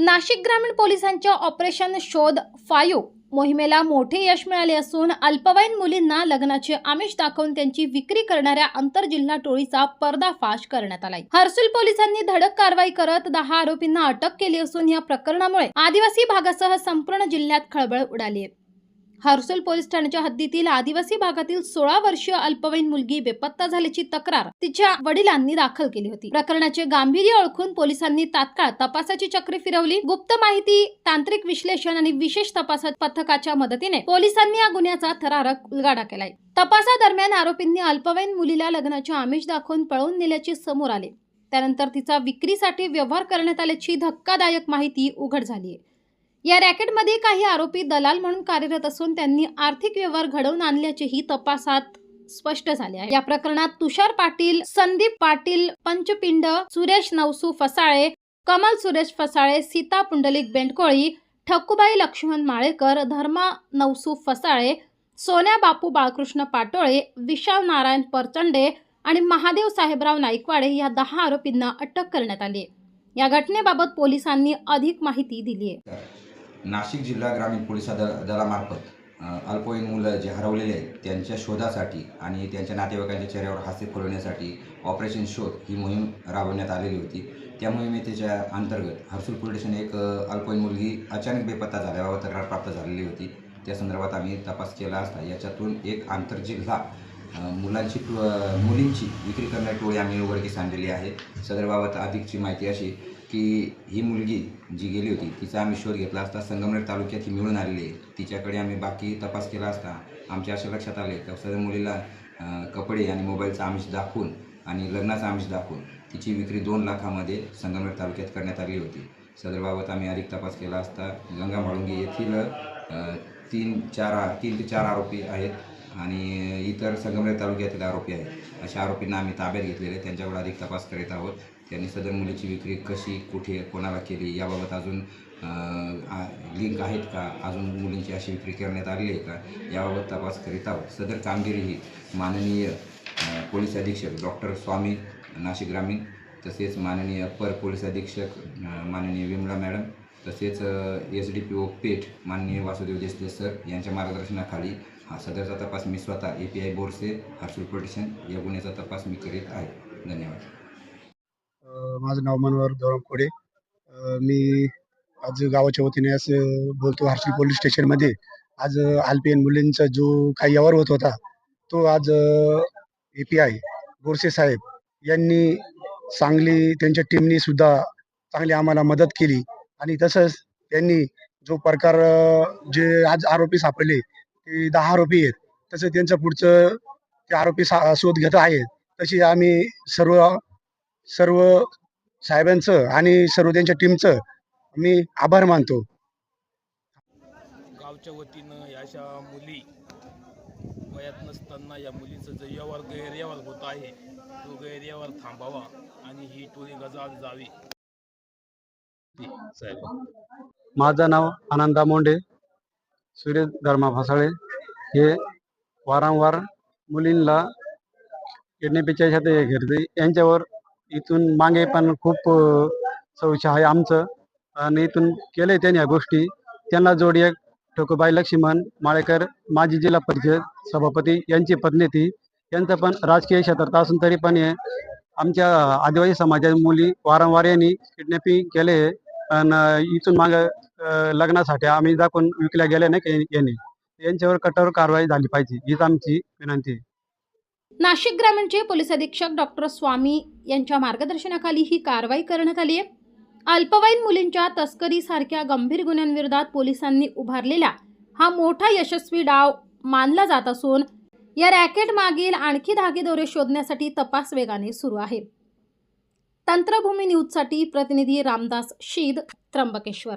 नाशिक ग्रामीण पोलिसांच्या ऑपरेशन शोध 5 मोहिमेला मोठे यश मिळाले असून अल्पवयीन मुलींना लग्नाचे आमिष दाखवून त्यांची विक्री करणाऱ्या आंतरजिल्हा टोळीचा पर्दाफाश करण्यात आलाय। हर्सुल पोलिसांनी धडक कारवाई करत 10 आरोपींना अटक केली असून या प्रकरणामुळे आदिवासी भागासह संपूर्ण जिल्ह्यात खळबळ उडाली आहे। हर्सुल पोलीस ठाण्याच्या हद्दीतील आदिवासी भागातील 16 वर्षीय अल्पवयीन मुलगी बेपत्ता झाल्याची तक्रार तिच्या वडिलांनी दाखल केली होती। प्रकरणाचे गांभीर्य ओळखून पोलिसांनी तात्काळ तपासाची चक्री फिरवली। गुप्त माहिती, तांत्रिक विश्लेषण आणि विशेष तपास पथकाच्या मदतीने पोलिसांनी या गुन्ह्याचा थरारक उलगडा केलाय। तपासादरम्यान आरोपींनी अल्पवयीन मुलीला लग्नाचे आमिष दाखवून पळवून नेल्याचे समोर आले। त्यानंतर तिचा विक्रीसाठी व्यवहार करण्यात आल्याची धक्कादायक माहिती उघड झाली आहे। या रॅकेटमध्ये काही आरोपी दलाल म्हणून कार्यरत असून त्यांनी आर्थिक व्यवहार घडवून आणल्याचेही तपासात स्पष्ट झाले आहे। या प्रकरणात तुषार पाटील, संदीप पाटील पंचपिंड, सुरेश नवसू फसाळे, कमल सुरेश फसाळे, सीता पुंडलिक बेंडकोळी, ठकुबाई लक्ष्मण माळेकर, धर्मा नवसू फसाळे, सोन्या बापू बाळकृष्ण पाटोळे, विशाल नारायण परचंडे आणि महादेव साहेबराव नाईकवाडे या 10 आरोपींना अटक करण्यात आली आहे। या घटनेबाबत पोलिसांनी अधिक माहिती दिली आहे। नाशिक जिल्हा ग्रामीण पोलीस दलामार्फत अल्पवयीन मुलं जे हरवलेले आहेत त्यांच्या शोधासाठी आणि त्यांच्या नातेवाईकांच्या चेहऱ्यावर हास्य फुलवण्यासाठी ऑपरेशन शोध ही मोहीम राबवण्यात आलेली होती। त्या मोहिमेच्या अंतर्गत हर्सुल पोलीस स्टेशन एक अल्पवयीन मुलगी अचानक बेपत्ता झाल्याबाबत तक्रार प्राप्त झालेली होती। त्या संदर्भात आम्ही तपास केला असता याच्यातून एक आंतरजिल्हा मुलींची विक्री करणारी टोळी आम्ही उघडकीस आणलेली आहे। सदरबाबत अधिकची माहिती अशी की ही मुलगी जी गेली होती तिचा आम्ही शोध घेतला असता संगमनेर तालुक्यात ही मिळून आलेली आहे। तिच्याकडे आम्ही बाकी तपास केला असता आमच्या अशा लक्षात आले तर सदर मुलीला कपडे आणि मोबाईलचा आमिष दाखवून आणि लग्नाचा आमिष दाखवून तिची विक्री 2 लाखामध्ये संगमनेर तालुक्यात करण्यात आली होती। सदरबाबत आम्ही अधिक तपास केला असता गंगा म्हाळुंगे येथील 3 ते 4 आरोपी आहेत आणि इतर संगमनेर तालुक्यातील आरोपी आहेत। अशा आरोपींना आम्ही ताब्यात घेतलेले, त्यांच्यावर अधिक तपास करीत आहोत। त्यांनी सदर मुलीची विक्री कशी, कुठे, कोणाला केली याबाबत अजून लिंक आहेत का, अजून मुलींची अशी विक्री करण्यात आली आहे का याबाबत तपास करीत आहोत। सदर कामगिरी ही माननीय पोलीस अधीक्षक डॉक्टर स्वामी नाशिक ग्रामीण, तसेच माननीय अप्पर पोलीस अधीक्षक माननीय विमला मॅडम, तसेच SDPO पेठ माननीय वासुदेव देशले सर यांच्या मार्गदर्शनाखाली हा सदरचा तपास मी स्वतः API Borse Harsul police station या गुन्ह्याचा तपास मी करीत आहे। धन्यवाद। माझं नाव मनोहर गौरव कोडे। मी आज गावाच्या वतीने असं बोलतो, हर्सुल पोलीस स्टेशनमध्ये आज अल्पवयीन मुलींचा जो काही व्यवहार होत होता तो आज API बोरसे साहेब यांनी त्यांच्या टीमनी सुद्धा चांगली आम्हाला मदत केली आणि तसंच त्यांनी जो प्रकार जे आज आरोपी सापडले ते 10 आरोपी आहेत, तसं त्यांचं पुढचं ते आरोपी शोध घेत आहेत। तशी आम्ही सर्व साहेबांचं आणि सर्व त्यांच्या टीमचं मी आभार मानतो। गावच्या वतीनं याशा मुली वयात नसताना या मुलींचा जो गैरव्यवहार होत आहे तो गैरव्यवहार थांबावा आणि ही टोळी गजाआड जावी। माझं नाव आनंदा मोंडे, सुरेश धर्मा फसाळे हे वारंवार मुलींना किडनॅपिंगच्या ह्याच्यात घेतले। यांच्यावर इथून मागे पण खूप संशय आहे आमचं आणि इथून केले त्यांनी या गोष्टी। त्यांना जोडी एक ठकुबाई लक्ष्मण माळेकर, माजी जिल्हा परिषद सभापती यांची पत्नी ती, यांचं पण राजकीय क्षेत्रात असून तरी पण आमच्या आदिवासी समाजाच्या मुली वारंवार यांनी किडनॅपिंग केले आणि इथून मागे लग्नासाठी आम्ही दाखवून विकल्या गेल्या नाही यांनी। यांच्यावर कठोर कारवाई झाली पाहिजे हीच आमची विनंती आहे। नाशिक ग्रामीणचे पोलीस अधीक्षक डॉक्टर स्वामी यांच्या मार्गदर्शनाखाली ही कारवाई करण्यात आली आहे। अल्पवयीन मुलींच्या तस्करीसारख्या गंभीर गुन्ह्यांविरोधात पोलिसांनी उभारलेला हा मोठा यशस्वी डाव मानला जात असून या रॅकेट मागील आणखी धागेदोरे शोधण्यासाठी तपास वेगाने सुरू आहे। तंत्रभूमी न्यूजसाठी प्रतिनिधी रामदास शीद, त्र्यंबकेश्वर।